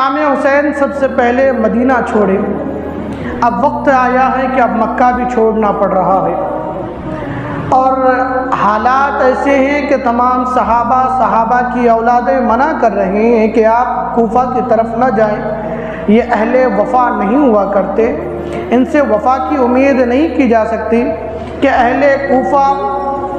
امام حسین سب سے پہلے مدینہ چھوڑے، اب وقت آیا ہے کہ اب مکہ بھی چھوڑنا پڑ رہا ہے، اور حالات ایسے ہیں کہ تمام صحابہ کی اولادیں منع کر رہے ہیں کہ آپ کوفہ کی طرف نہ جائیں، یہ اہل وفا نہیں ہوا کرتے، ان سے وفا کی امید نہیں کی جا سکتی، کہ اہل کوفہ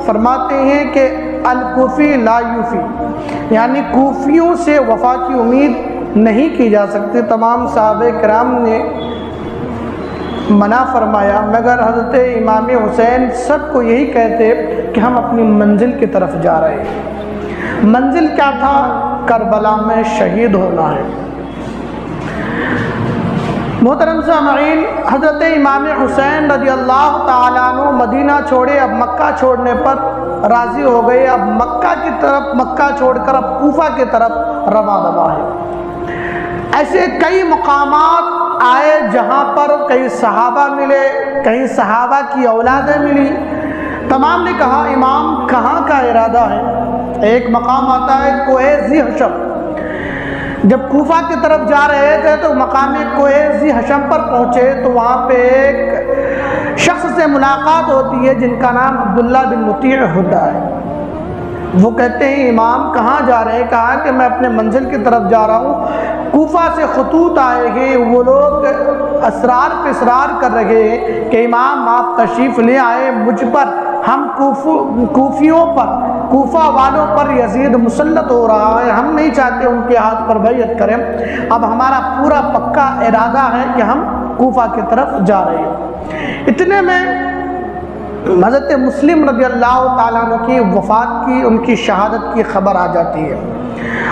فرماتے ہیں کہ الکوفی لا یوفی، یعنی کوفیوں سے وفا کی امید نہیں کی جا سکتی۔ تمام صحابہ کرام نے منع فرمایا، مگر حضرت امام حسین سب کو یہی کہتے کہ ہم اپنی منزل کی طرف جا رہے ہیں۔ منزل کیا تھا؟ کربلا میں شہید ہونا ہے۔ محترم سامعین، حضرت امام حسین رضی اللہ تعالیٰ عنہ مدینہ چھوڑے، اب مکہ چھوڑنے پر راضی ہو گئے، اب مکہ چھوڑ کر اب کوفہ کی طرف رواں ہے۔ ایسے کئی مقامات آئے جہاں پر کئی صحابہ ملے، کئی صحابہ کی اولادیں ملی، تمام نے کہا امام کہاں کا ارادہ ہے؟ ایک مقام آتا ہے کوہ ذی حشم، جب کوفہ کی طرف جا رہے تھے تو مقام کوہ ذی حشم پر پہنچے تو وہاں پہ ایک شخص سے ملاقات ہوتی ہے جن کا نام عبداللہ بن مطیع ہوتا ہے۔ وہ کہتے ہیں امام کہاں جا رہے ہیں؟ کہا کہ میں اپنے منزل کی طرف جا رہا ہوں، کوفہ سے خطوط آئے ہیں، وہ لوگ اسرار پہ اسرار کر رہے ہیں کہ امام آپ تشریف لے آئے مجھ پر، ہم کوفیوں پر، کوفہ والوں پر یزید مسلط ہو رہا ہے، ہم نہیں چاہتے ان کے ہاتھ پر بیعت کریں، اب ہمارا پورا پکا ارادہ ہے کہ ہم کوفہ کی طرف جا رہے ہیں۔ اتنے میں حضرت مسلم رضی اللہ تعالیٰ عنہ کی وفات کی، ان کی شہادت کی خبر آ جاتی ہے۔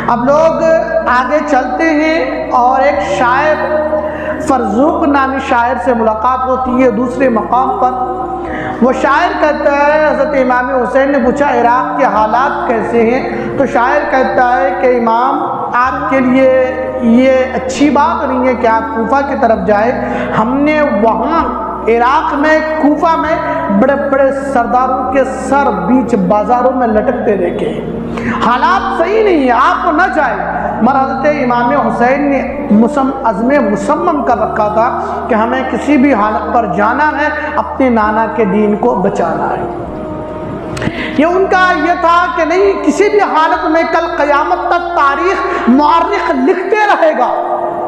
اب لوگ آگے چلتے ہیں اور ایک شاعر فرزوق نامی شاعر سے ملاقات ہوتی ہے دوسرے مقام پر۔ وہ شاعر کہتا ہے، حضرت امام حسین نے پوچھا عراق کے حالات کیسے ہیں؟ تو شاعر کہتا ہے کہ امام آپ کے لیے یہ اچھی بات نہیں ہے کہ آپ کوفہ کی طرف جائیں، ہم نے وہاں عراق میں کوفہ میں بڑے بڑے سرداروں کے سر بیچ بازاروں میں لٹکتے دیکھے ہیں، حالات صحیح نہیں ہے، آپ نہ جائیں۔ مگر حضرت امام حسین نے عزم مصمم کر رکھا تھا کہ ہمیں کسی بھی حالت پر جانا ہے، اپنے نانا کے دین کو بچانا ہے۔ یہ ان کا یہ تھا کہ نہیں، کسی بھی حالت میں کل قیامت تک تاریخ مورخ لکھتے رہے گا،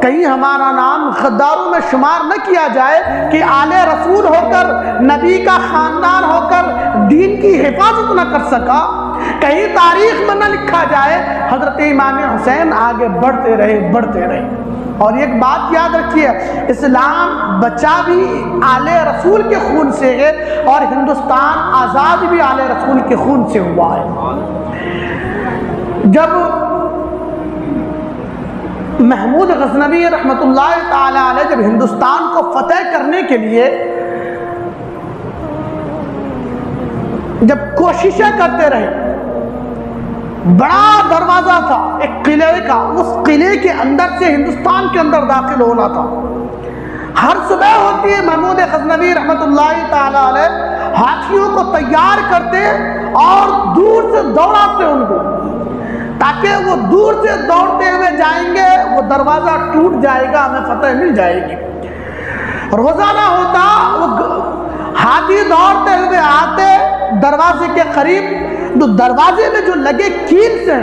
کہیں ہمارا نام غداروں میں شمار نہ کیا جائے کہ آل رسول ہو کر، نبی کا خاندان ہو کر دین کی حفاظت نہ کر سکا، کہیں تاریخ میں نہ لکھا جائے۔ حضرت امام حسین آگے بڑھتے رہے۔ اور ایک بات یاد رکھیے، اسلام بچا بھی آل رسول کے خون سے ہے اور ہندوستان آزاد بھی آل رسول کے خون سے ہوا ہے۔ جب محمود غزنوی رحمۃ اللہ تعالی علیہ جب ہندوستان کو فتح کرنے کے لیے جب کوششیں کرتے رہے، بڑا دروازہ تھا ایک قلعے کا، اس قلعے کے اندر سے ہندوستان کے اندر داخل ہونا تھا۔ ہر صبح ہوتی ہے، محمود غزنوی رحمۃ اللہ تعالی علیہ ہاتھیوں کو تیار کرتے اور دور سے دوڑاتے ان کو، تاکہ وہ دور سے دوڑتے ہوئے جائیں گے، وہ دروازہ ٹوٹ جائے گا، ہمیں فتح مل جائے گی۔ روزانہ ہوتا، وہ ہاتھی دوڑتے ہوئے آتے دروازے کے قریب، تو دروازے میں جو لگے کیل سے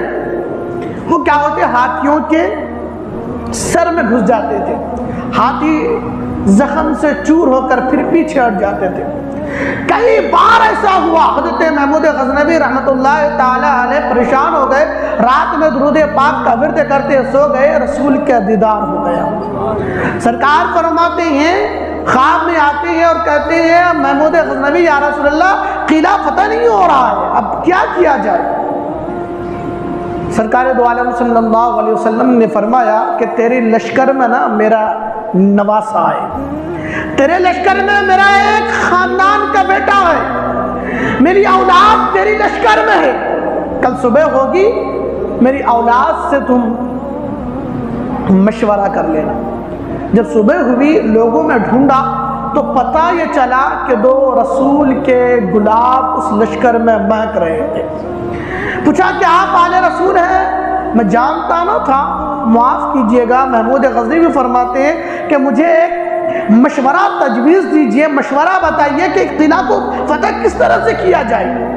وہ کیا ہوتے، ہاتھیوں کے سر میں گھس جاتے تھے، ہاتھی زخم سے چور ہو کر پھر پیچھے ہٹ جاتے تھے۔ کئی بار ایسا ہوا، حضرت محمود غزنوی رحمۃ اللہ تعالی علیہ پریشان ہو گئے، رات میں درود پاک کا ورد کرتے سو گئے، رسول کا دیدار ہو گیا۔ سرکار فرماتے ہیں، خواب میں آتے ہیں اور کہتے ہیں محمود غزنوی یا رسول اللہ قلعہ فتح نہیں ہو رہا ہے، اب کیا کیا جائے؟ سرکار دو عالم صلی اللہ علیہ وسلم نے فرمایا کہ تیرے لشکر میں نا میرا نواسا ہے، تیرے لشکر میں میرا ایک خاندان کا بیٹا ہے، میری اولاد تیری لشکر میں ہے، کل صبح ہوگی میری اولاد سے تم مشورہ کر لینا۔ جب صبح ہوئی، لوگوں میں ڈھونڈا تو پتہ یہ چلا کہ دو رسول کے گلاب اس لشکر میں مہک رہے تھے۔ پوچھا کہ آپ آل رسول ہیں؟ میں جانتا نہ تھا، معاف کیجئے گا، محمود غزنوی فرماتے ہیں کہ مجھے ایک مشورہ تجویز دیجئے، مشورہ بتائیے کہ قلعہ کو فتح کس طرح سے کیا جائے۔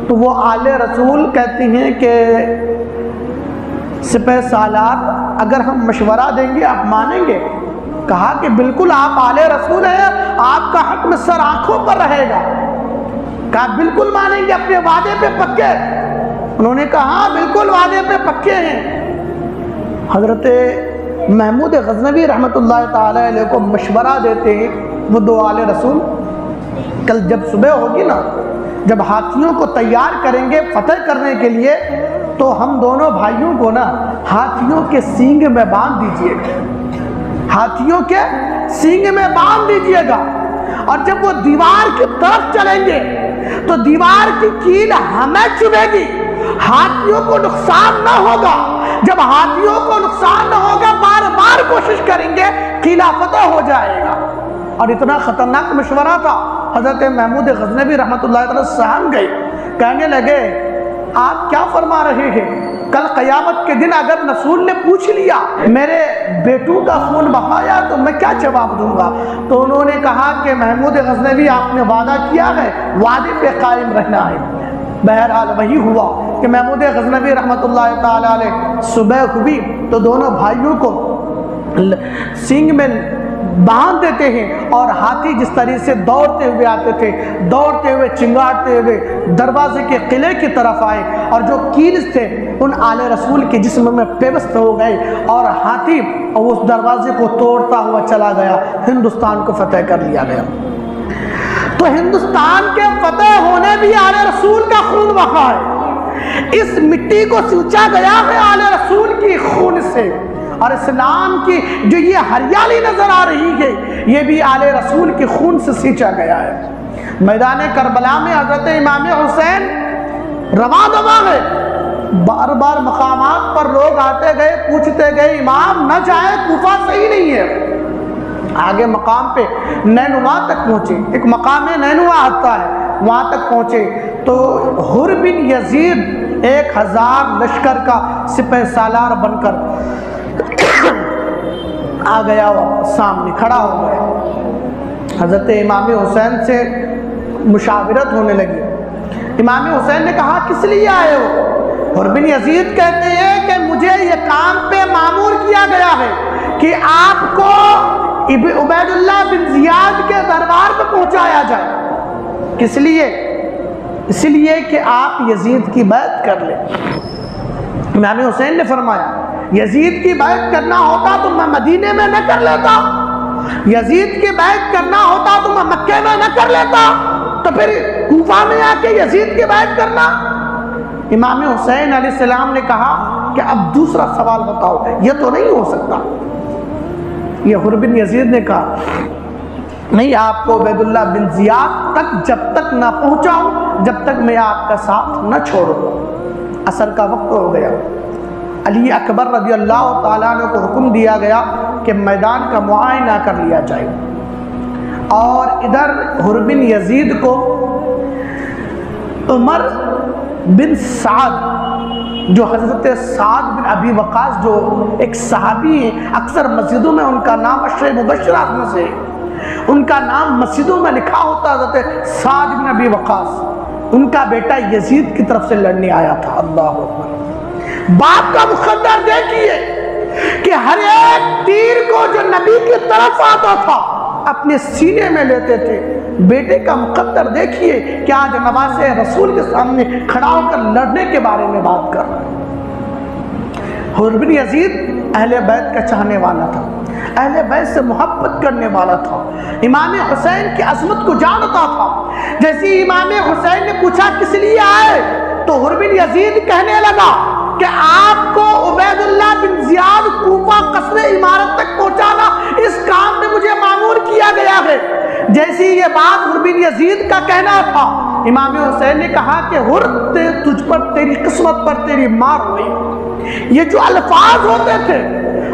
تو وہ آل رسول کہتی ہیں کہ سپہ سالار اگر ہم مشورہ دیں گے آپ مانیں گے؟ کہا کہ بالکل آپ آل رسول ہیں، آپ کا حکم سر آنکھوں پر رہے گا۔ کہا بالکل مانیں گے، اپنے وعدے پہ پکے؟ انہوں نے کہا ہاں بالکل وعدے پہ پکے ہیں۔ حضرت محمود غزنوی رحمۃ اللہ تعالی علیہ کو مشورہ دیتے ہیں وہ دو آل رسول، کل جب صبح ہوگی نا، جب ہاتھیوں کو تیار کریں گے فتح کرنے کے لیے، تو ہم دونوں بھائیوں کو نا ہاتھیوں کے سینگ میں باندھ دیجئے گا، ہاتھیوں کے سینگ میں باندھ دیجئے گا، اور جب وہ دیوار کی طرف چلیں گے تو دیوار کی کیل ہمیں چبھے گی، ہاتھیوں کو نقصان نہ ہوگا۔ جب ہاتھیوں کو نقصان نہ ہوگا بار بار کوشش کریں گے، قلعہ فتح ہو جائے گا۔ اور اتنا خطرناک مشورہ تھا، حضرت محمود غزنوی رحمۃ اللہ تعالی سہم گئے، کہنے لگے آپ کیا فرما رہے ہیں؟ کل قیامت کے دن اگر رسول نے پوچھ لیا میرے بیٹوں کا خون بہایا تو میں کیا جواب دوں گا؟ تو انہوں نے کہا کہ محمود غزنوی آپ نے وعدہ کیا ہے، وعدے پہ قائم رہنا ہے۔ بہرحال وہی ہوا کہ محمود غزنوی رحمۃ اللہ تعالی علیہ صبح ہوئی تو دونوں بھائیوں کو سینگ میں باندھ دیتے ہیں، اور ہاتھی جس طرح سے دوڑتے ہوئے آتے تھے، دوڑتے ہوئے چنگاڑتے ہوئے دروازے کے قلعے کی طرف آئے، اور جو کیل تھے ان آل رسول کے جسم میں پیوست ہو گئے، اور ہاتھی اس دروازے کو توڑتا ہوا چلا گیا، ہندوستان کو فتح کر لیا گیا۔ تو ہندوستان کے فتح ہونے بھی آل رسول کا خون بہا ہے، اس مٹی کو سینچا گیا ہے آل رسول کی خون سے، اور اسلام کی جو یہ ہریالی نظر آ رہی ہے یہ بھی آل رسول کی خون سے سینچا گیا ہے۔ میدان کربلا میں حضرت امام حسین رواں دواں ہے، بار بار مقامات پر لوگ آتے گئے پوچھتے گئے امام نہ جائے، کوفہ صحیح نہیں ہے۔ آگے مقام پہ نینوا تک پہنچے، ایک مقام نینوا آتا ہے، وہاں تک پہنچے تو حر بن یزید 1000 لشکر کا سپہ سالار بن کر آ گیا، سامنے کھڑا ہو گیا۔ حضرت امام حسین سے مشاورت ہونے لگی۔ امام حسین نے کہا کس لیے آئے ہو؟ حر بن یزید کہتے ہیں کہ مجھے یہ کام پہ مامور کیا گیا ہے کہ آپ کو عبید اللہ بن زیاد کے دربار پہ پہنچایا جائے۔ کس لیے؟ اس لیے کہ آپ یزید کی بیعت کر لیں۔ امام حسین نے فرمایا یزید کی بیعت کرنا ہوتا تو میں مدینے میں نہ کر لیتا، یزید کی بیعت کرنا ہوتا تو میں مکے میں نہ کر لیتا، تو پھر کوفہ میں آ کے یزید کی بیعت کرنا۔ امام حسین علیہ السلام نے کہا کہ اب دوسرا سوال بتاؤ، یہ تو نہیں ہو سکتا۔ یہ حر بن یزید نے کہا نہیں، آپ کو عبید اللہ بن زیاد تک جب تک نہ پہنچاؤں جب تک میں آپ کا ساتھ نہ چھوڑوں۔ عصر کا وقت ہو گیا، علی اکبر رضی اللہ تعالیٰ عنہ کو حکم دیا گیا کہ میدان کا معائنہ کر لیا جائے، اور ادھر حر بن یزید کو عمر بن سعد، جو حضرت سعد بن ابی وقاص جو ایک صحابی ہیں، اکثر مسجدوں میں ان کا نام عشر مبشرات میں سے ان کا نام مسجدوں میں لکھا ہوتا، حضرت سعد بن ابی وقاص، ان کا بیٹا یزید کی طرف سے لڑنے آیا تھا۔ اللہ اکبر، باپ کا مقدر دیکھیے کہ ہر ایک تیر کو جو نبی کی طرف آتا تھا اپنے سینے میں لیتے تھے۔ بیٹے کا مقدر دیکھیے کہ آج نواز رسول کے سامنے کھڑا ہو کر لڑنے کے بارے میں بات کر رہا ہے۔ حر بن یزید اہل بیت کا چاہنے والا تھا، اہل بیت سے محبت کرنے والا تھا، امام حسین کی عظمت کو جانتا تھا۔ جیسے امام حسین نے پوچھا کس لیے آئے تو حر بن یزید کہنے لگا کہ آپ کو عبید اللہ بن زیاد کوفہ قصر عمارت تک پہنچانا، اس کام میں مجھے مامور کیا گیا ہے۔ جیسی یہ بات حر بن یزید کا کہنا تھا، امام حسین نے کہا کہ حر تجھ پر، تیری قسمت پر تیری مار ہوئی۔ یہ جو الفاظ ہوتے تھے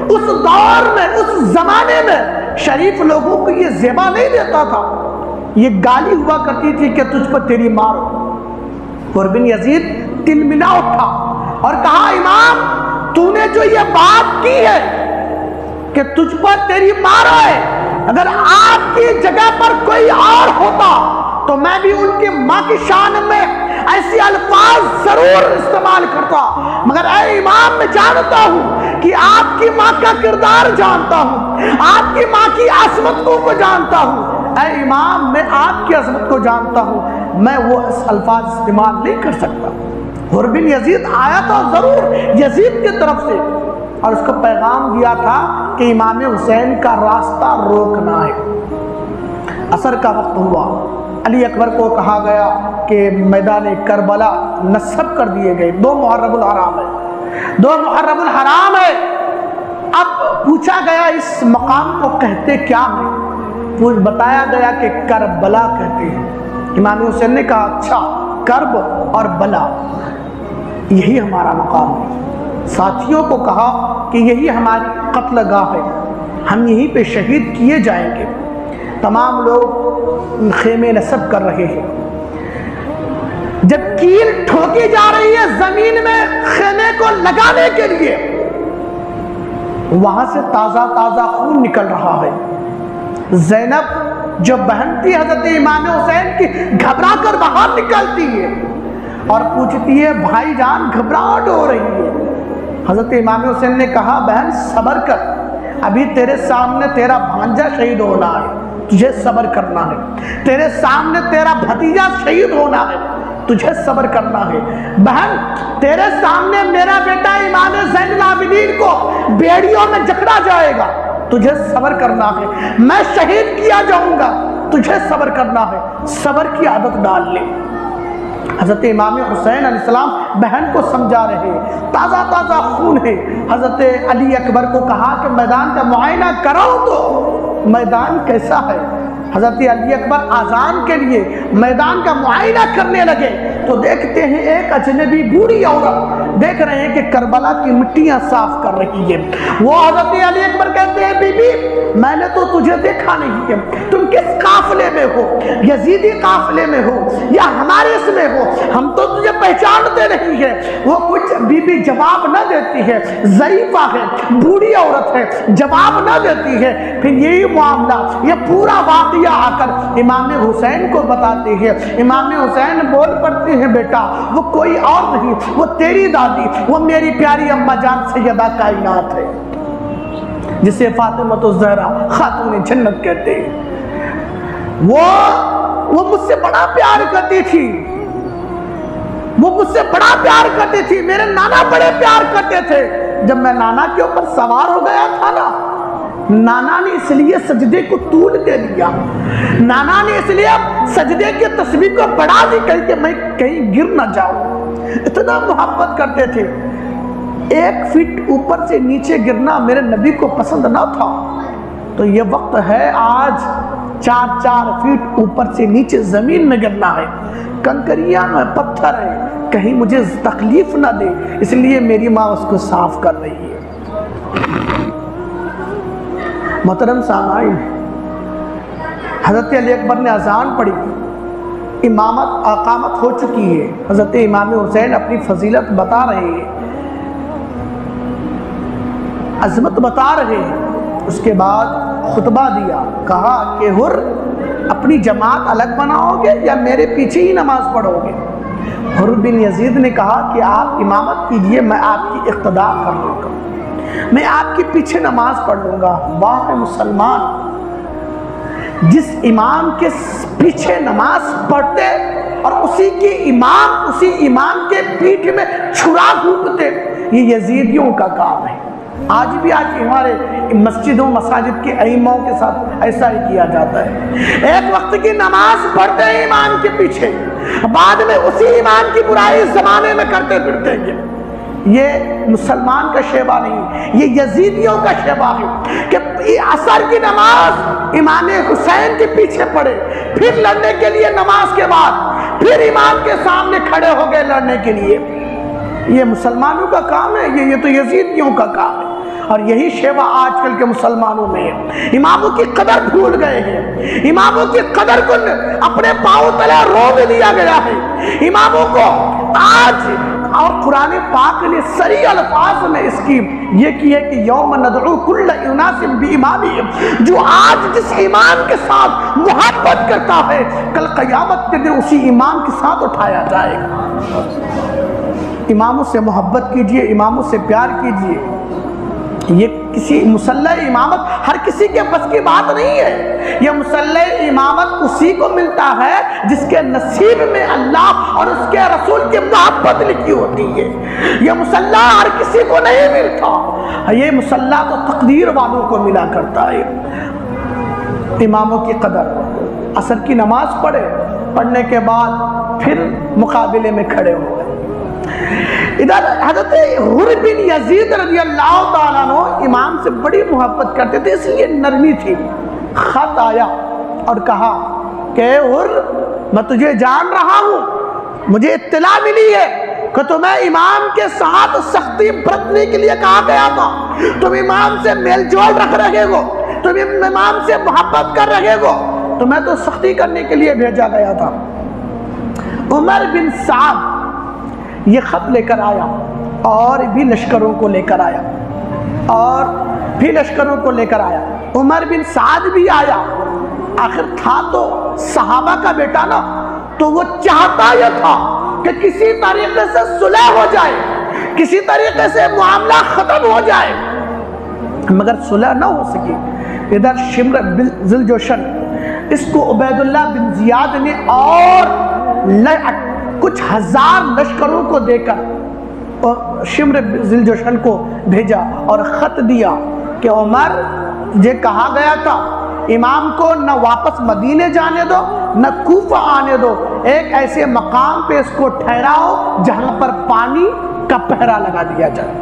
اس دور میں، اس زمانے میں شریف لوگوں کو یہ زیبا نہیں دیتا تھا، یہ گالی ہوا کرتی تھی کہ تجھ پر تیری مار ہو۔ حر بن یزید تلمنا اٹھا اور کہا امام تو نے جو یہ بات کی ہے کہ تجھ پر تیری ماں ہے، اگر آپ کی جگہ پر کوئی اور ہوتا تو میں بھی ان کی ماں کی شان میں ایسی الفاظ ضرور استعمال کرتا، مگر اے امام میں جانتا ہوں کہ آپ کی ماں کا کردار جانتا ہوں، آپ کی ماں کی عظمت کو جانتا ہوں، اے امام میں آپ کی عظمت کو جانتا ہوں، میں وہ الفاظ استعمال نہیں کر سکتا۔ حر بن یزید آیا تھا ضرور یزید کی طرف سے، اور اس کو پیغام دیا تھا کہ امام حسین کا راستہ روکنا ہے۔ عصر کا وقت ہوا، علی اکبر کو کہا گیا کہ میدان کربلا نصب کر دیے گئے، 2 محرم الحرام ہے، 2 محرم الحرام ہے۔ اب پوچھا گیا اس مقام کو کہتے کیا ہے؟ بتایا گیا کہ کربلا کہتے ہیں۔ امام حسین نے کہا اچھا، کرب اور بلا یہی ہمارا مقام ہے۔ ساتھیوں کو کہا کہ یہی ہماری قتل گاہ ہے، ہم یہیں پہ شہید کیے جائیں گے۔ تمام لوگ خیمے نصب کر رہے ہیں، جب کیل ٹھوکی جا رہی ہے زمین میں خیمے کو لگانے کے لیے، وہاں سے تازہ تازہ خون نکل رہا ہے۔ زینب جو بہن تھی حضرت امام حسین کی، گھبرا کر باہر نکلتی ہے اور پوچھتی ہے بھائی جان گھبراہٹ ہو رہی ہے۔ حضرت امام حسین نے کہا بہن صبر کر، ابھی تیرے سامنے تیرا بھانجا شہید ہونا ہے، تجھے صبر کرنا ہے، تیرے سامنے تیرا بھتیجا شہید ہونا ہے، تجھے صبر کرنا ہے۔ بہن تیرے سامنے میرا بیٹا امام زین العابدین کو بیڑیوں میں جکڑا جائے گا، تجھے صبر کرنا ہے، میں شہید کیا جاؤں گا، تجھے صبر کرنا ہے، صبر کی عادت ڈال لے۔ حضرت امام حسین علیہ السلام بہن کو سمجھا رہے، تازہ تازہ خون ہے۔ حضرت علی اکبر کو کہا کہ میدان کا معائنہ کراؤ تو میدان کیسا ہے۔ حضرت علی اکبر اذان کے لیے میدان کا معائنہ کرنے لگے تو دیکھتے ہیں ایک اجنبی بوڑھی عورت، دیکھ رہے ہیں کہ کربلا کی مٹیاں صاف کر رہی ہے۔ وہ حضرت علی اکبر کہتے ہیں بی بی میں نے تو تجھے دیکھا نہیں ہے، تم کس قافلے میں ہو، یزیدی قافلے میں ہو یا ہمارے اس میں ہو، ہم تو تجھے پہچانتے نہیں ہے۔ وہ کچھ بی بی جواب نہ دیتی ہے، ضعیفہ ہے، بوڑھی عورت ہے، جواب نہ دیتی ہے۔ پھر یہی معاملہ، یہ پورا واقعہ آ کر امام حسین کو بتاتے ہیں۔ امام حسین بول پڑتے ہیں بیٹا وہ کوئی اور نہیں، وہ تیری دادی، وہ میری پیاری اماں جان سیدہ کائنات ہے، جسے فاطمہ الزہرا خاتون جنت کہتے ہیں۔ وہ مجھ سے بڑا پیار کرتی تھی، وہ مجھ سے بڑا پیار کرتی تھی، میرے نانا بڑے پیار کرتے تھے۔ جب میں نانا کے اوپر سوار ہو گیا تھا نا، نانا نے اس لیے سجدے کو طول دے دیا، نانا نے اس لیے سجدے کی تسبیح کو بڑھا دی کہ میں کہیں گر نہ جاؤں۔ اتنا محبت کرتے تھے، 1 فٹ اوپر سے نیچے گرنا میرے نبی کو پسند نہ تھا۔ تو یہ وقت ہے آج 4 فٹ اوپر سے نیچے زمین میں گرنا ہے، کنکریاں میں پتھر ہے، کہیں مجھے تکلیف نہ دے، اس لیے میری ماں اس کو صاف کر رہی ہے۔ محترم سامعین، حضرت علی اکبر نے اذان پڑھی، امامت اقامت ہو چکی ہے، حضرت امام حسین اپنی فضیلت بتا رہے ہیں، عظمت بتا رہے ہیں۔ اس کے بعد خطبہ دیا، کہا کہ حر اپنی جماعت الگ بناؤ گے یا میرے پیچھے ہی نماز پڑھو گے؟ حر بن یزید نے کہا کہ آپ امامت کیجئے، میں آپ کی اقتداء کر لوں گا، میں آپ کے پیچھے نماز پڑھ لوں گا۔ واہ مسلمان، جس امام کے پیچھے نماز پڑھتے اور اسی امام کے پیٹھ میں چھرا گھونپتے، یہ یزیدیوں کا کام ہے۔ آج بھی ہمارے مسجدوں مساجد کے ائموں کے ساتھ ایسا ہی کیا جاتا ہے، ایک وقت کی نماز پڑھتے ہیں امام کے پیچھے، بعد میں اسی امام کی برائی زمانے میں کرتے پھرتے ہیں۔ یہ مسلمان کا شیبہ نہیں، یہ یزیدیوں کا شیبہ ہے کہ عصر کی نماز امام حسین کے پیچھے پڑھے، پھر لڑنے کے لیے نماز کے بعد پھر امام کے سامنے کھڑے ہو گئے لڑنے کے لیے۔ یہ مسلمانوں کا کام ہے، یہ تو یزیدیوں کا کام ہے، اور یہی شیوہ آج کل کے مسلمانوں میں ہے۔ اماموں کی قدر بھول گئے ہیں، اماموں کی قدر کو اپنے پاؤں تلے روک دیا گیا ہے۔ اماموں کو اور قرآن پاک نے صریح الفاظ میں اس کی یہ کی ہے کہ یوم ندعو کل اناس بامامہم، جو آج جس امام کے ساتھ محبت کرتا ہے کل قیامت کے دن اسی امام کے ساتھ اٹھایا جائے گا۔ اماموں سے محبت کیجئے، اماموں سے پیار کیجئے۔ یہ کسی مسلح امامت ہر کسی کے بس کی بات نہیں ہے، یہ مسلح امامت اسی کو ملتا ہے جس کے نصیب میں اللہ اور اس کے رسول کی محبت لکھی ہوتی ہے۔ یہ مسلح ہر کسی کو نہیں ملتا، یہ مسلح تو تقدیر والوں کو ملا کرتا ہے۔ اماموں کی قدر، عصر کی نماز پڑھنے کے بعد پھر مقابلے میں کھڑے ہو گئے۔ ادھر حضرت حر بن یزید رضی اللہ تعالیٰ عنہ امام سے بڑی محبت کرتے تھے، اس لیے نرمی تھی۔ خط آیا اور کہا کہ حر میں تجھے جان رہا ہوں، مجھے اطلاع ملی ہے کہ تمہیں امام کے ساتھ سختی برتنے کے لیے کہا گیا تھا، تم امام سے میل جول رکھ رہے ہو، تم امام سے محبت کر رہے ہو، تمہیں تو سختی کرنے کے لیے بھیجا گیا تھا۔ عمر بن سعد یہ خط لے کر آیا اور بھی لشکروں کو لے کر آیا، اور بھی لشکروں کو لے کر آیا۔ عمر بن سعد بھی آیا، آخر تھا تو صحابہ کا بیٹا نا، تو وہ چاہتا یہ تھا کہ کسی طریقے سے صلح ہو جائے، کسی طریقے سے معاملہ ختم ہو جائے، مگر صلح نہ ہو سکی۔ ادھر شمر بن ذوالجوشن، اس کو عبید اللہ بن زیاد نے اور کچھ ہزار لشکروں کو دے کر شمر بن ذوالجوشن کو بھیجا اور خط دیا کہ عمر یہ کہا گیا تھا امام کو نہ واپس مدینے جانے دو نہ کوفہ آنے دو، ایک ایسے مقام پہ اس کو ٹھہراؤ جہاں پر پانی کا پہرا لگا دیا جائے،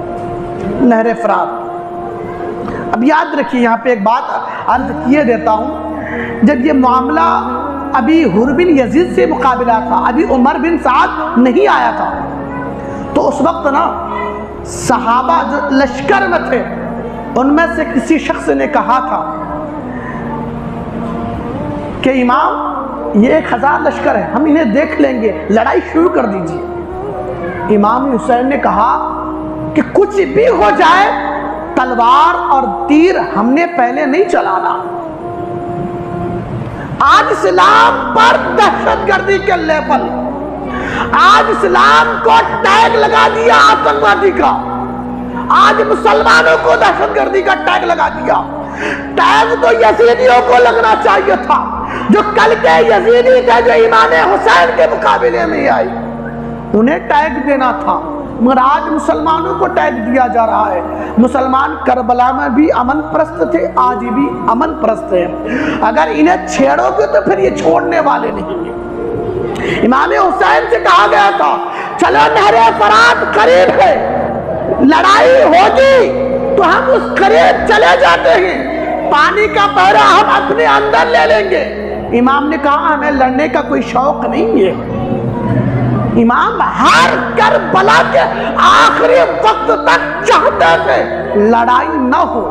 نہر فرات۔ اب یاد رکھیے یہاں پہ ایک بات عرض کیے دیتا ہوں، جب یہ معاملہ ابھی حر بن یزید سے مقابلہ تھا، ابھی عمر بن سعد نہیں آیا تھا، تو اس وقت نا صحابہ جو لشکر میں تھے ان میں سے کسی شخص نے کہا تھا کہ امام یہ 1000 لشکر ہے، ہم انہیں دیکھ لیں گے، لڑائی شروع کر دیجیے۔ امام حسین نے کہا کہ کچھ بھی ہو جائے تلوار اور تیر ہم نے پہلے نہیں چلانا، آج اسلام پر دہشت گردی کے لیبل، آج اسلام کو ٹیگ لگا دیا آتنکوادی کا، آج مسلمانوں کو دہشت گردی کا ٹیگ لگا دیا۔ ٹیگ تو یزیدیوں کو لگنا چاہیے تھا، جو کل کے یزیدی تھے جو امام حسین کے مقابلے میں آئی، انہیں ٹیگ دینا تھا، مگر آج مسلمانوں کو ٹیگ دیا جا رہا ہے۔ مسلمان کربلا میں بھی امن پرست تھے، آج بھی امن پرست ہیں، اگر انہیں چھیڑو گے تو پھر یہ چھوڑنے والے نہیں ہیں۔ امام حسین سے کہا گیا تھا چلو نہر فرات قریب ہے، لڑائی ہوگی تو ہم اس قریب چلے جاتے ہیں، پانی کا پہرا ہم اپنے اندر لے لیں گے۔ امام نے کہا ہمیں لڑنے کا کوئی شوق نہیں ہے۔ امام ہر کربلا کے آخری وقت تک چاہتے تھے لڑائی نہ ہو۔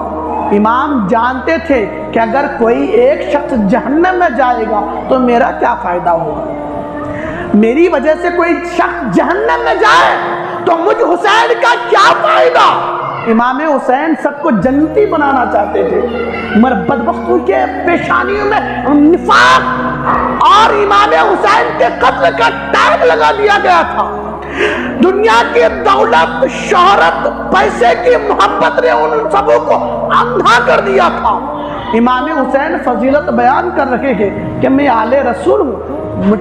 امام جانتے تھے کہ اگر کوئی ایک شخص جہنم میں جائے گا تو میرا کیا فائدہ ہوگا، میری وجہ سے کوئی شخص جہنم میں جائے تو مجھ حسین کا کیا فائدہ۔ امام حسین سب کو جنتی بنانا چاہتے تھے، مگر بدبختوں کے پیشانیوں میں نفاق اور امام حسین کے قتل کا ٹیگ لگا دیا گیا تھا۔ دنیا کی دولت، شہرت، پیسے کی محبت نے ان سبوں کو اندھا کر دیا تھا۔ امام حسین فضیلت بیان کر رہے ہیں کہ میں آل رسول ہوں،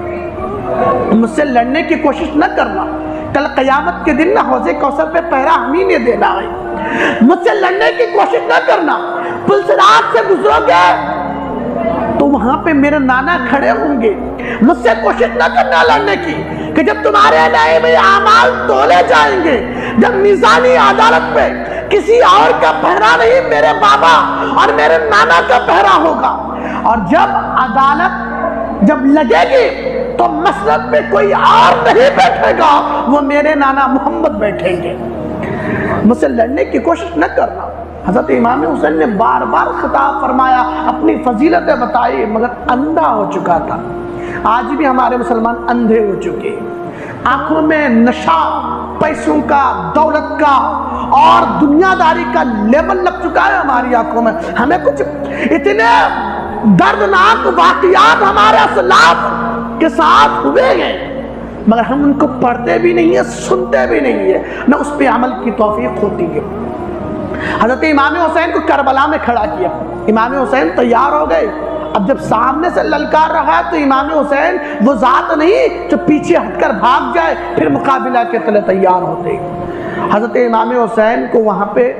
مجھ سے لڑنے کی کوشش نہ کرنا، کل قیامت کے دن نہ حوض کوثر پہ پہرا ہم ہی نے دینا ہے، مجھ سے لڑنے کی کوشش نہ کرنا، پل صراط سے گزرو گے تو وہاں پہ میرے نانا کھڑے ہوں گے، مجھ سے کوشش نہ کرنا لڑنے کی، کہ جب تمہارے نائب اعمال تولے جائیں گے، جب میزانی عدالت پہ کسی اور کا پہرا نہیں میرے بابا اور میرے نانا کا پہرا ہوگا، اور جب عدالت جب لگے گی تو مسجد میں کوئی اور نہیں بیٹھے گا، وہ میرے نانا محمد بیٹھیں گے، مجھ سے لڑنے کی کوشش نہ کرنا۔ حضرت امام حسین نے بار بار خطاب فرمایا، اپنی فضیلتیں بتائی، مگر اندھا ہو چکا تھا۔ آج بھی ہمارے مسلمان اندھے ہو چکے، آنکھوں میں نشہ پیسوں کا، دولت کا اور دنیا داری کا لیول لگ چکا ہے ہماری آنکھوں میں. ہمیں کچھ اتنے دردناک واقعات ہمارے اسلاف کے ساتھ ہوئے ہیں مگر ہم ان کو پڑھتے بھی نہیں ہیں، سنتے بھی نہیں ہیں، نہ اس پہ عمل کی توفیق ہوتی ہے. حضرت امام حسین کو کربلا میں کھڑا کیا. امام حسین تیار ہو گئے. اب جب سامنے سے للکار رہا ہے تو امام حسین وہ ذات نہیں جو پیچھے ہٹ کر بھاگ جائے پھر مقابلہ کے تلے تیار ہوتے. حضرت امام حسین کو وہاں پہ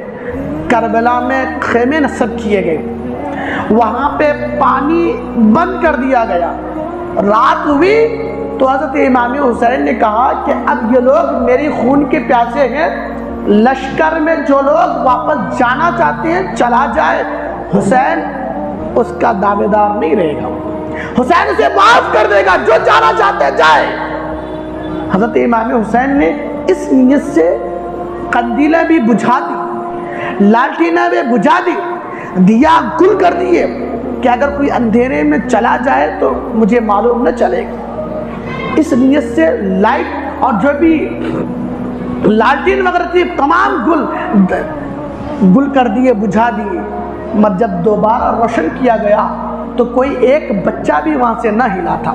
کربلا میں خیمے نصب کیے گئے، وہاں پہ پانی بند کر دیا گیا. رات ہوئی تو حضرت امام حسین نے کہا کہ اب یہ لوگ میری خون کے پیاسے ہیں، لشکر میں جو لوگ واپس جانا چاہتے ہیں چلا جائے، حسین اس کا دعوے دار نہیں رہے گا، حسین اسے معاف کر دے گا، جو جانا چاہتے جائے. حضرت امام حسین نے اس نیت سے قندیلیں بھی بجھا دی، لالٹینیں بھی بجھا دی، دیا گل کر دیے کہ اگر کوئی اندھیرے میں چلا جائے تو مجھے معلوم نہ چلے گا. اس نیت سے لائٹ اور جو بھی لالٹین وغیرہ تھی تمام گل کر دیے، بجھا دیے. مگر جب دوبارہ روشن کیا گیا تو کوئی ایک بچہ بھی وہاں سے نہ ہلا تھا.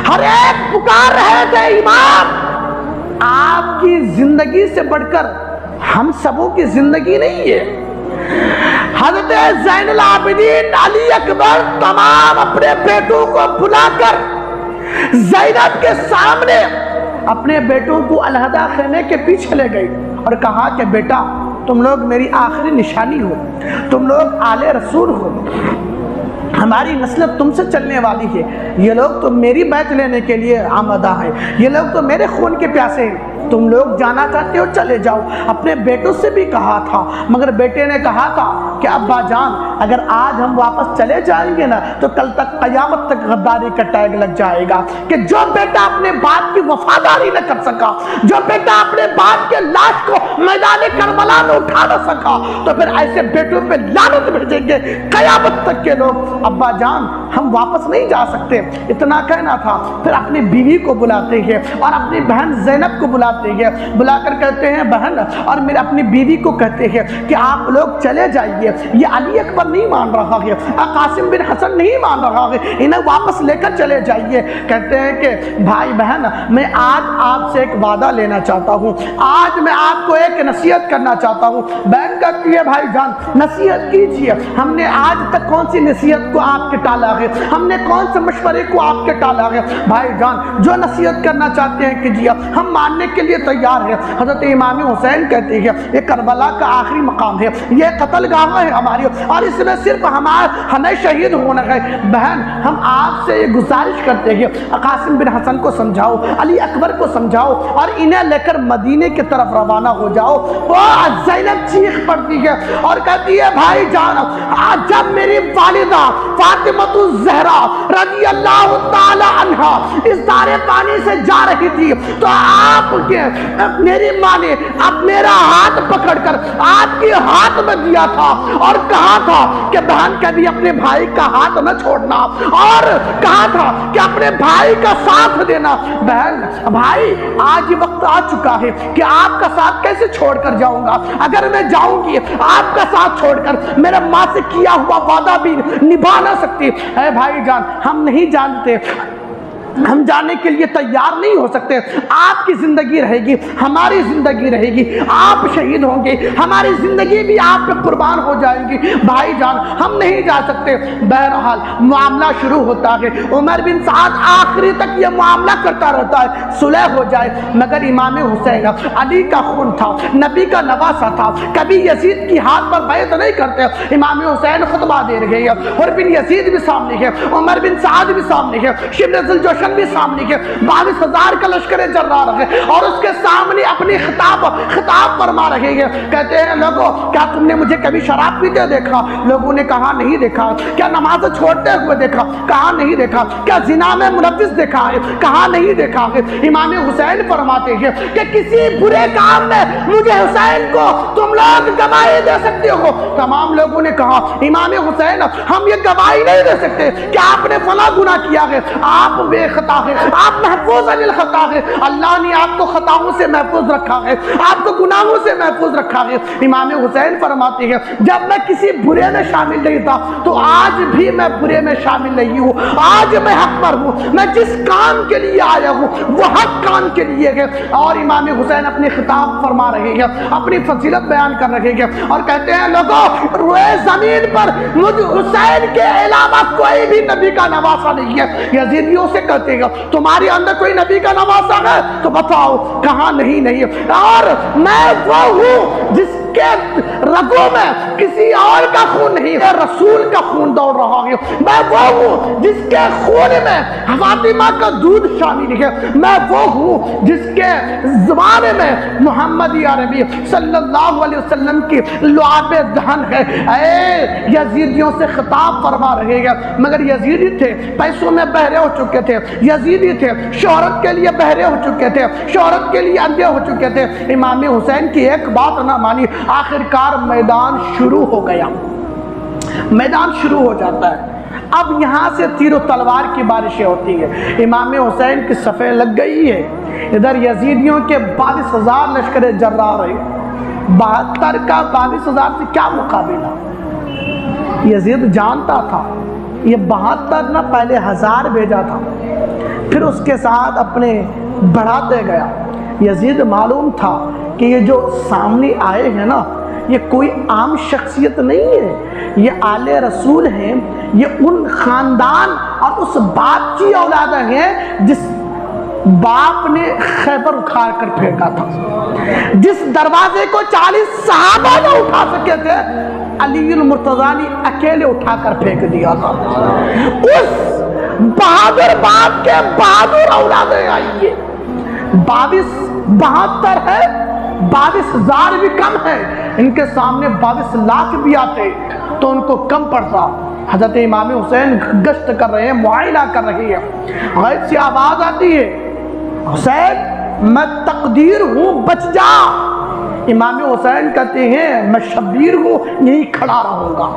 ہر ایک پکار رہے تھے امام آپ کی زندگی سے بڑھ کر ہم سبوں کی زندگی نہیں ہے. حضرت زین العابدین علی اکبر تمام اپنے بیٹوں کو بلا کر زینب کے سامنے اپنے بیٹوں کو علیحدہ خیمے کے پیچھے لے گئی اور کہا کہ بیٹا تم لوگ میری آخری نشانی ہو، تم لوگ آل رسول ہو، ہماری نسل تم سے چلنے والی ہے. یہ لوگ تو میری بیعت لینے کے لیے آمدہ ہیں، یہ لوگ تو میرے خون کے پیاسے ہیں. تم لوگ جانا چاہتے ہو چلے جاؤ. اپنے بیٹوں سے بھی کہا تھا مگر بیٹے نے کہا تھا کہ ابا جان اگر آج ہم واپس چلے جائیں گے نا تو کل تک قیامت تک غداری کا ٹیگ لگ جائے گا کہ جو بیٹا اپنے باپ کی وفاداری نہ کر سکا، جو بیٹا اپنے باپ کے لاش کو میدان کربلا میں اٹھا نہ سکا تو پھر ایسے بیٹوں پہ لعنت بھیجیں گے قیامت تک کے لوگ. ابا جان ہم واپس نہیں جا سکتے. اتنا کہنا تھا. پھر اپنی بیوی کو بلاتے ہیں اور اپنی بہن زینب کو بلاتے ہیں، بلا کر کہتے ہیں بہن اور میرے اپنی بیوی کو کہتے ہیں کہ آپ لوگ چلے جائیے. یہ علی اکبر نہیں مان رہا ہے، قاسم بن حسن نہیں مان رہا ہے، انہیں واپس لے کر چلے جائیے. کہتے ہیں کہ بھائی بہن میں آج آپ سے ایک وعدہ لینا چاہتا ہوں، آج میں آپ کو ایک نصیحت کرنا چاہتا ہوں. بہن کہتی ہے بھائی جان نصیحت کیجیے. ہم نے آج تک کون سی نصیحت کو آپ کے ٹالا ہے، ہم نے کون سے مشورے کو آپ کے ٹالا ہے. بھائی جان جو نصیحت کرنا چاہتے ہیں کیجیے، ہم ماننے کے لیے تیار ہے. حضرت امام حسین کہتے ہیں یہ کربلا کا آخری مقام ہے، یہ قتل گاہ ہے ہماری اور اس میں صرف ہمیں شہید ہونا ہے. بہن ہم آپ سے یہ گزارش کرتے ہیں قاسم بن حسن کو سمجھاؤ، علی اکبر کو سمجھاؤ اور انہیں لے کر مدینے کی طرف روانہ ہو جاؤ. وہ زینب چیخ پڑتی ہے اور کہتی ہے بھائی جان جب میری والدہ فاطمہ الزہرا رضی اللہ تعالی عنہا اس دارے پانی سے جا رہی تھی تو آپ کے میری ماں نے اب میرا ہاتھ پکڑ کر آپ کے ہاتھ میں دیا تھا اور کہا تھا کہ بہن کبھی اپنے بھائی کا ہاتھ نہ چھوڑنا اور کہا تھا کہ اپنے بھائی کا ساتھ دینا. بہن بھائی آج یہ وقت آ چکا ہے کہ آپ کا ساتھ کیسے چھوڑ کر جاؤں گا. اگر میں جاؤں گی آپ کا ساتھ چھوڑ کر میرے ماں سے کیا ہوا وعدہ بھی نبھا نہ سکتی. اے بھائی جان ہم نہیں جانتے، ہم جانے کے لیے تیار نہیں ہو سکتے. آپ کی زندگی رہے گی، ہماری زندگی رہے گی، آپ شہید ہوں گے، ہماری زندگی بھی آپ پہ قربان ہو جائے گی. بھائی جان ہم نہیں جا سکتے. بہرحال معاملہ شروع ہوتا ہے. عمر بن سعد آخری تک یہ معاملہ کرتا رہتا ہے صلح ہو جائے. مگر امام حسین علی کا خون تھا، نبی کا نواسہ تھا، کبھی یزید کی ہاتھ پر بیعت نہیں کرتے. امام حسین خطبہ دے رہے ہیں اور بن یزید بھی سامنے ہے، عمر بن سعد بھی سامنے ہے، شبل ذوالجوشن بھی سامنے کے 22,000 کا لشکر جرار ہے اور اس کے سامنے اپنی خطاب فرما رہے ہیں. کہتے ہیں لوگوں کیا تم نے مجھے کبھی شراب پیتے دیکھا؟ لوگوں نے کہا نہیں دیکھا. کیا نماز چھوڑتے ہوئے دیکھا؟ کہا نہیں دیکھا. کیا زنا میں ملوث دیکھا ہے؟ کہا نہیں دیکھا ہے. امام حسین فرماتے ہیں کہ کسی برے کام میں مجھے حسین کو تم لوگ گواہی دے سکتے ہو. تمام لوگوں نے کہا امام حسین ہم یہ گواہی نہیں دے سکتے کہ آپ نے فلاں گناہ کیا ہے. آپ بے الخطا ہے، آپ محفوظ عن الخطا ہے، اللہ نے آپ کو خطاؤں سے محفوظ رکھا ہے، آپ کو گناہوں سے محفوظ رکھا ہے۔ امام حسین فرماتے ہیں جب میں کسی برے میں شامل نہیں تھا تو آج بھی میں برے میں شامل نہیں ہوں، آج میں حق پر ہوں، میں جس کام کے لیے آیا ہوں وہ حق کام کے لیے ہے۔ اور امام حسین اپنے خطاب فرما رہے ہیں، اپنی فضیلت بیان کر رہے ہیں اور کہتے ہیں لوگوں روئے زمین پر مجھ حسین کے علاوہ کوئی بھی نبی کا نواسا نہیں ہے۔ یزیدیوں سے کہتے ہیں تمہارے اندر کوئی نبی کا نواسا ہے تو بتاؤ، کہاں نہیں ہے، اور میں وہ ہوں جس کے رگوں میں کسی اور کا خون نہیں ہے، رسول کا خون دوڑ رہا ہے، میں وہ ہوں جس کے خون میں فاطمہ کا دودھ شامل ہے، میں وہ ہوں جس کے زبان میں محمد عربی صلی اللہ علیہ وسلم کی لعاب دہن ہے۔ اے یزیدیوں سے خطاب فرما رہے ہیں، مگر یزیدی تھے پیسوں میں بہرے ہو چکے تھے، یزیدی تھے شہرت کے لیے بہرے ہو چکے تھے، شہرت کے لیے اندھے ہو چکے تھے۔ امام حسین کی ایک بات نہ مانی، آخرکار میدان شروع ہو گیا، میدان شروع ہو جاتا ہے۔ اب یہاں سے تیر و تلوار کی بارشیں ہوتی ہیں، امام حسین کی صفیں لگ گئی ہے، ادھر یزیدیوں کے 22,000 لشکر جرار ہے، 72 کا 22,000 سے کیا مقابلہ۔ یزید جانتا تھا یہ 72 نہ پہلے 1000 بھیجا تھا، پھر اس کے ساتھ اپنے بڑھاتے گیا۔ یزید معلوم تھا کہ یہ جو سامنے آئے ہیں نا یہ کوئی عام شخصیت نہیں ہے، یہ آل رسول ہیں، یہ ان خاندان اور اس باپ کی اولاد ہیں جس باپ نے خیبر اکھاڑ کر پھینکا تھا، جس دروازے کو 40 صحابہ نہ اٹھا سکے تھے علی المرتضیٰ نے اکیلے اٹھا کر پھینک دیا تھا۔ اس بہادر باپ کے بہادر اولادیں آئی ہے، 72 ہے، 22,000 بھی کم ہے، ان کے سامنے 22 لاکھ بھی آتے تو ان کو کم پڑتا۔ حضرت امام حسین گشت کر رہے ہیں، معائنہ کر رہی ہے، غیب سے آواز آتی ہے حسین میں تقدیر ہوں بچ جا۔ امام حسین کہتے ہیں میں شبیر ہوں یہی کھڑا رہوں گا۔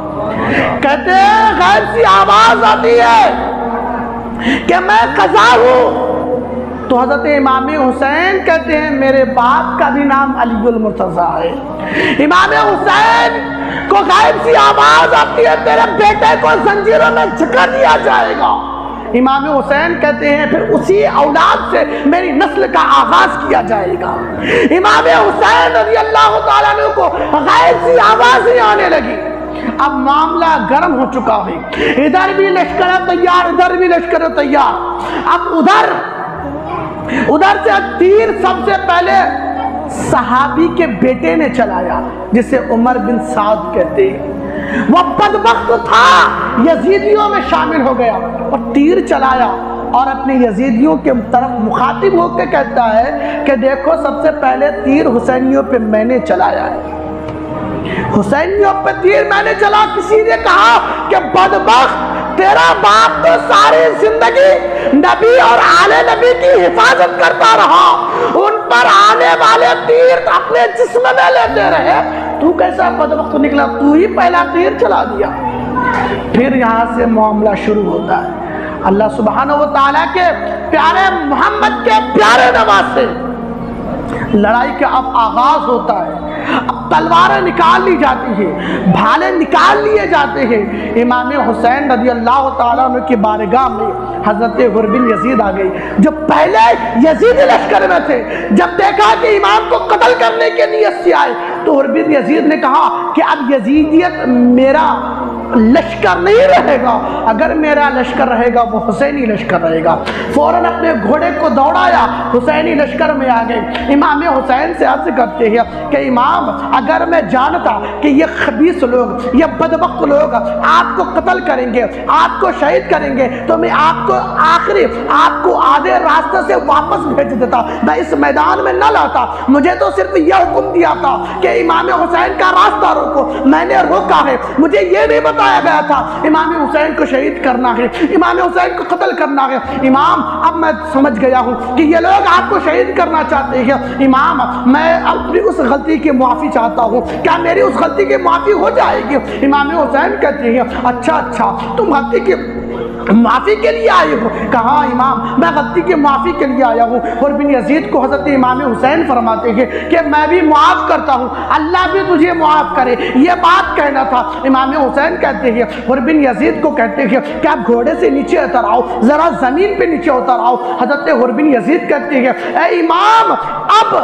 کہتے ہیں غیب سے آواز آتی ہے کہ میں قضا ہوں، تو حضرت امام حسین کہتے ہیں میرے باپ کا بھی نام علی المرتضیٰ ہے۔ امام حسین کو غیب سی آواز آتی ہے تیرے بیٹے کو زنجیروں میں جکڑ دیا جائے گا۔ امام حسین کہتے ہیں پھر اسی اولاد سے میری نسل کا آغاز کیا جائے گا۔ امام حسین رضی اللہ تعالیٰ عنہ کو غیب سی آوازیں آنے لگی، اب معاملہ گرم ہو چکا ہے، ادھر بھی لشکر تیار، ادھر بھی لشکر تیار۔ اب ادھر سے تیر سب سے پہلے صحابی کے بیٹے نے چلایا جسے عمر بن سعد کہتے ہیں، وہ بدبخت تھا یزیدیوں میں شامل ہو گیا اور تیر چلایا اور اپنے یزیدیوں کے طرف مخاطب ہو کے کہتا ہے کہ دیکھو سب سے پہلے تیر حسینیوں پہ میں نے چلایا ہے، حسینیوں پہ تیر میں نے چلا۔ کسی نے کہا کہ بدبخت تیرا باپ تو ساری زندگی نبی اور آل نبی کی حفاظت کرتا رہا، ان پر آنے والے تیر اپنے جسم میں لیتے رہے، تو کیسا بدبخت نکلا، تو ہی پہلا تیر چلا دیا۔ پھر یہاں سے معاملہ شروع ہوتا ہے، اللہ سبحانہ و تعالیٰ کے پیارے محمد کے پیارے نواسے، لڑائی کا اب آغاز ہوتا ہے، اب تلواریں نکال لی جاتی ہیں، بھالے نکال لیے جاتے ہیں۔ امام حسین رضی اللہ تعالیٰ عنہ کی بارگاہ میں حضرت حر بن یزید آ گئی، جو پہلے یزید لشکر میں تھے، جب دیکھا کہ امام کو قتل کرنے کے نیت سے آئے تو حر بن یزید نے کہا کہ اب یزیدیت میرا لشکر نہیں رہے گا، اگر میرا لشکر رہے گا وہ حسینی لشکر رہے گا۔ فوراً اپنے گھوڑے کو دوڑایا، حسینی لشکر میں آ گئے۔ امام حسین سے عرض کرتے ہیں کہ امام اگر میں جانتا کہ یہ خبیث لوگ، یہ بدبخت لوگ آپ کو قتل کریں گے، آپ کو شہید کریں گے تو میں آپ کو آدھے راستے سے واپس بھیج دیتا، میں اس میدان میں نہ لاتا۔ مجھے تو صرف یہ حکم دیا تھا کہ امام حسین کا راستہ روکو، میں نے روکا ہے، مجھے یہ نہیں بتایا گیا تھا امام حسین کو شہید کرنا ہے، امام حسین کو قتل کرنا ہے۔ امام اب میں سمجھ گیا ہوں کہ یہ لوگ آپ کو شہید کرنا چاہتے ہیں، امام میں اپنی اس غلطی کی معافی چاہتا ہوں، کیا میری اس غلطی کی معافی ہو جائے گی؟ امام حسین کہتے ہیں اچھا تم غلطی کی معافی کے لیے آئے ہو؟ کہا امام میں غلطی کے معافی کے لیے آیا ہوں۔ حر بن یزید کو حضرت امام حسین فرماتے ہیں کہ میں بھی معاف کرتا ہوں، اللہ بھی تجھے معاف کرے، یہ بات کہنا تھا۔ امام حسین کہتے ہیں، حر بن یزید کو کہتے ہیں کہ آپ گھوڑے سے نیچے اتر آؤ، ذرا زمین پہ نیچے اتر آؤ۔ حضرت حر بن یزید کہتے ہیں اے امام اب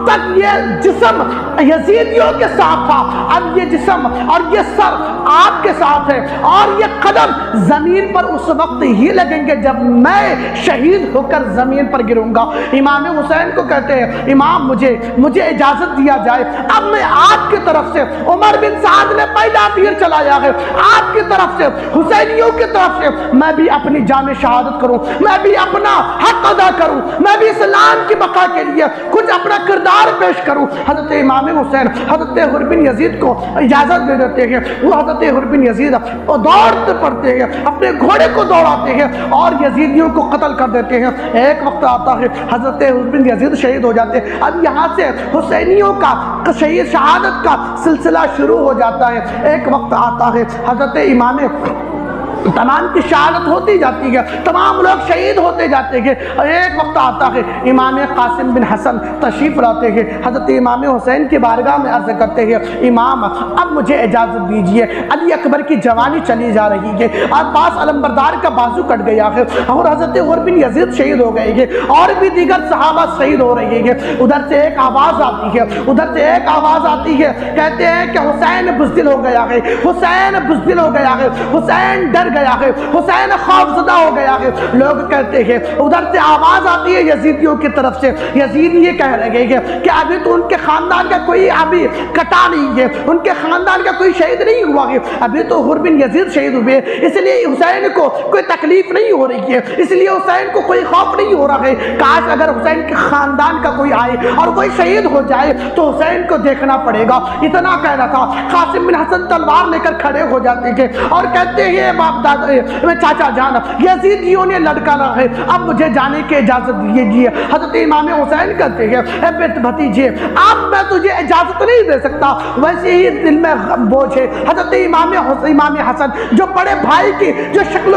تک یہ جسم یزیدیوں کے ساتھ تھا، اب یہ جسم اور یہ سر آپ کے ساتھ ہے، اور یہ قدم زمین پر اس وقت ہی لگیں گے جب میں شہید ہو کر زمین پر گروں گا۔ امام حسین کو کہتے ہیں امام مجھے اجازت دیا جائے، اب میں آپ کی طرف سے، عمر بن سعد نے پہلا تیر چلایا ہے، آپ کی طرف سے، حسینیوں کی طرف سے میں بھی اپنی جان شہادت کروں، میں بھی اپنا حق ادا کروں، میں بھی اسلام کی بقا کے لیے کچھ اپنا کردار پیش کروں۔ حضرت امام حسین حضرت حر بن یزید کو اجازت دے دیتے ہیں۔ وہ حضرت حر بن یزید دوڑتے پڑتے ہیں، اپنے گھوڑے کو دوڑاتے ہیں اور یزیدیوں کو قتل کر دیتے ہیں۔ ایک وقت آتا ہے حضرت حر بن یزید شہید ہو جاتے ہیں۔ اب یہاں سے حسینیوں کا شہید شہادت کا سلسلہ شروع ہو جاتا ہے۔ ایک وقت آتا ہے حضرت امام تمام کی شہادت ہوتی جاتی ہے، تمام لوگ شہید ہوتے جاتے ہیں۔ ایک وقت آتا ہے امام قاسم بن حسن تشریف لاتے ہیں، حضرت امام حسین کی بارگاہ میں عرض کرتے ہیں امام اب مجھے اجازت دیجئے، علی اکبر کی جوانی چلی جا رہی ہے، عباس علمبردار کا بازو کٹ گیا ہے اور حضرت حر بن یزید شہید ہو گئے ہیں اور بھی دیگر صحابہ شہید ہو رہے ہیں۔ ادھر سے ایک آواز آتی ہے، کہتے ہیں کہ حسین بزدل ہو گیا ہے، حسین ڈر گیا ہے، حسین خوف زدہ ہو گیا ہے۔ لوگ کہتے ہیں، ادھر سے آواز آتی ہے یزیدیوں کی طرف سے، یزید یہ کہہ رہے ہیں کہ ابھی تو ان کے خاندان کا کوئی ابھی کٹا نہیں ہے، ان کے خاندان کا کوئی شہید نہیں ہوا ہے، ابھی تو حر بن یزید شہید ہوئے، اس لیے حسین کو کوئی تکلیف نہیں ہو رہی ہے، اس لیے حسین کو کوئی خوف نہیں ہو رہا ہے۔ کاش اگر حسین کے خاندان کا کوئی آئے اور کوئی شہید ہو جائے تو حسین کو دیکھنا پڑے گا، اتنا کہنا تھا۔ قاسم بن حسن تلوار لے کر کھڑے ہو جاتے ہیں اور کہتے ہیں چاچا جان یزیدیوں نے لڑکانا ہے، اب مجھے جانے کی اجازت دیجیے۔ حضرت امام حسین کہتے ہیں اے بیٹ بھتیجے اب میں تجھے اجازت نہیں دے سکتا، ویسے ہی دل میں بوجھ ہے۔ حضرت امام حسن جو بڑے بھائی کی جو شکل و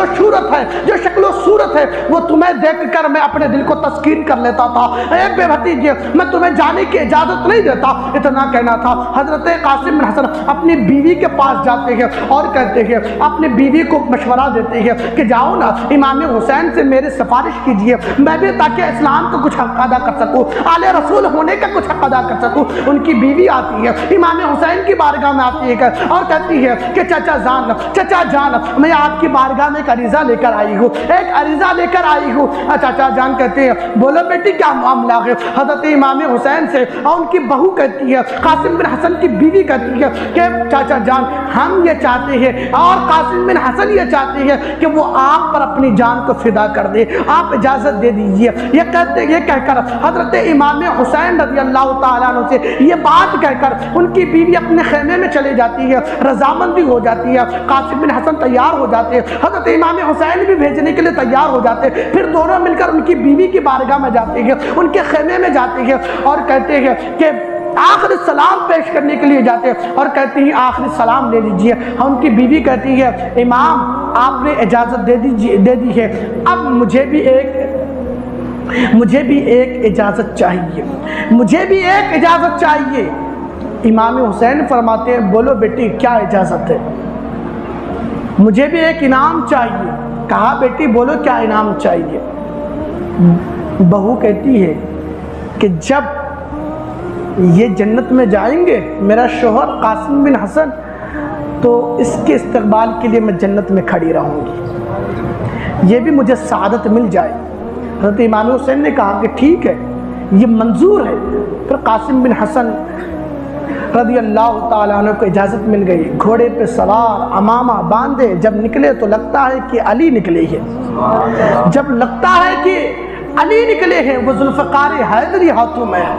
صورت ہے وہ تمہیں دیکھ کر میں اپنے دل کو تسکین کر لیتا تھا، اے بے بھتیجے میں تمہیں جانے کی اجازت نہیں دیتا، اتنا کہنا تھا۔ حضرت قاسم بن حسن اپنی بیوی کے پاس جاتے ہیں اور کہتے ہیں اپنی بیوی کو مشورہ دیتے ہیں کہ جاؤ نا امام حسین سے میری سفارش کیجئے، میں بھی تاکہ اسلام کو کچھ حق ادا کر سکوں، آل رسول ہونے کا کچھ حق ادا کر سکوں۔ ان کی بیوی آتی ہے امام حسین کی بارگاہ میں آتی ہے اور کہتی ہے کہ چچا جان میں آپ کی بارگاہ میں ایک عریضہ لے کر آئی ہوں۔ چچا جان کہتے ہیں بولو بیٹی کیا معاملہ ہے؟ حضرت امام حسین سے اور ان کی بہو کہتی ہے، قاسم بن حسن کی بیوی کہتی ہے کہ چچا جان ہم یہ چاہتے ہیں اور قاسم بن حسن یہ چاہتے ہیں کہ وہ آپ پر اپنی جان کو فدا کر دے، آپ اجازت دے دیجئے۔ یہ کہہ کر حضرت امام حسین رضی اللہ تعالیٰ عنہ سے یہ بات کہہ کر ان کی بیوی اپنے خیمے میں چلے جاتی ہے، رضامندی ہو جاتی ہے، قاسم بن حسن تیار ہو جاتے ہیں، حضرت امام حسین بھی بھیجنے کے لیے تیار ہو جاتے ہیں، پھر دونوں مل کر ان کی بیوی کی بارگاہ میں جاتے ہیں، ان کے خیمے میں جاتے ہیں اور کہتے ہیں کہ آخری سلام پیش کرنے کے لیے جاتے ہیں اور کہتے ہیں آخری سلام لے لیجئے۔ ان کی بیوی کہتی ہے امام آپ نے اجازت دے دی ہے، اب مجھے بھی ایک اجازت چاہیے۔ امام حسین فرماتے ہیں بولو بیٹی کیا اجازت ہے؟ مجھے بھی ایک انعام چاہیے۔ کہا بیٹی بولو کیا انعام چاہیے؟ بہو کہتی ہے کہ جب یہ جنت میں جائیں گے میرا شوہر قاسم بن حسن تو اس کے استقبال کے لیے میں جنت میں کھڑی رہوں گی، یہ بھی مجھے سعادت مل جائے۔ حضرت امام حسین نے کہا کہ ٹھیک ہے یہ منظور ہے۔ پھر قاسم بن حسن رضی اللہ تعالیٰ عنہ کو اجازت مل گئی، گھوڑے پہ سوار، عمامہ باندھے جب نکلے تو لگتا ہے کہ علی نکلے ہیں، جب لگتا ہے کہ علی نکلے ہیں، وہ ذوالفقار حیدری ہاتھوں میں ہے۔